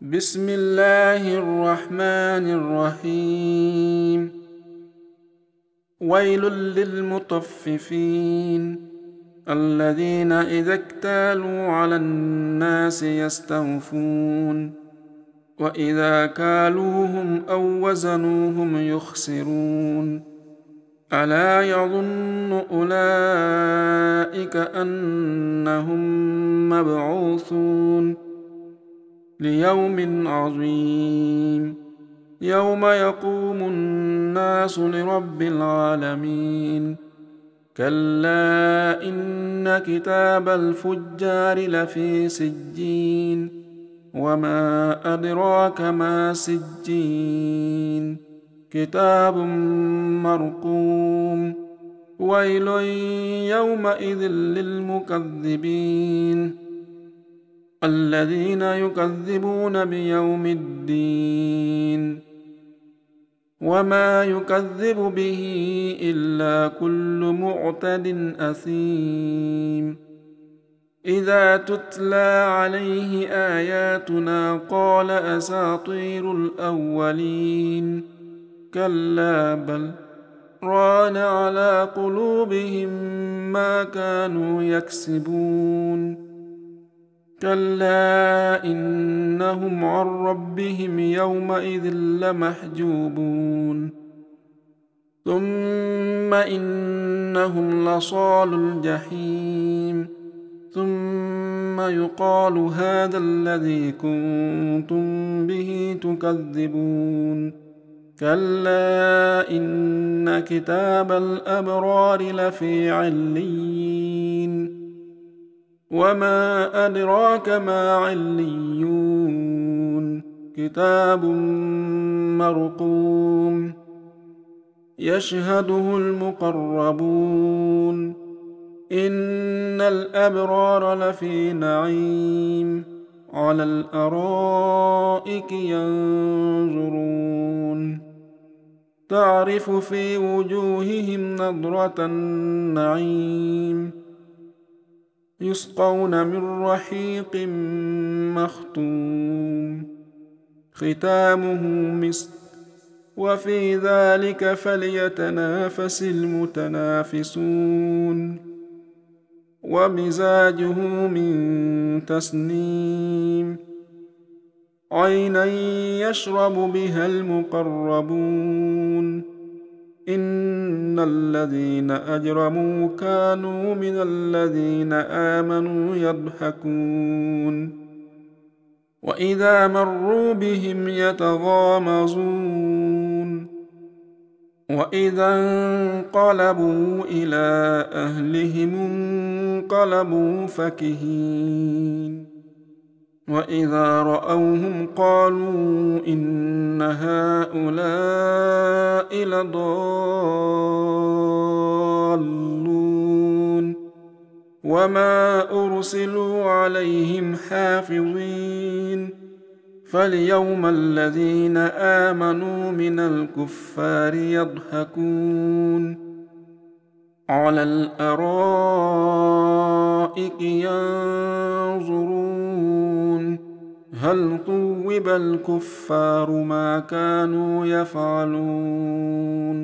بسم الله الرحمن الرحيم. ويل للمطففين الذين إذا اكتالوا على الناس يستوفون وإذا كالوهم أو وزنوهم يخسرون. ألا يظن أولئك أنهم مبعوثون ليوم عظيم يوم يقوم الناس لرب العالمين. كلا إن كتاب الفجار لفي سجين وما أدراك ما سجين كتاب مرقوم. ويل يومئذ للمكذبين الذين يكذبون بيوم الدين وما يكذب به إلا كل معتد أثيم. إذا تتلى عليه آياتنا قال أساطير الأولين. كلا بل ران على قلوبهم ما كانوا يكسبون. كلا إنهم عن ربهم يومئذ لمحجوبون. ثم إنهم لصالو الجحيم ثم يقال هذا الذي كنتم به تكذبون. كلا إن كتاب الأبرار لفي عليين وما أدراك ما عليون كتاب مرقوم يشهده المقربون. إن الأبرار لفي نعيم على الأرائك ينظرون تعرف في وجوههم نضرة النعيم يسقون من رحيق مختوم ختامه مسك وفي ذلك فليتنافس المتنافسون. ومزاجه من تسنيم عينا يشرب بها المقربون. إن الذين أجرموا كانوا من الذين آمنوا يضحكون وإذا مروا بهم يتغامزون وإذا انقلبوا إلى أهلهم انقلبوا فكهين وإذا رأوهم قالوا إن هؤلاء لضالون وما أرسلوا عليهم حافظين. فاليوم الذين آمنوا من الكفار يضحكون على الأرائك ينظرون هل ثوب الكفار ما كانوا يفعلون.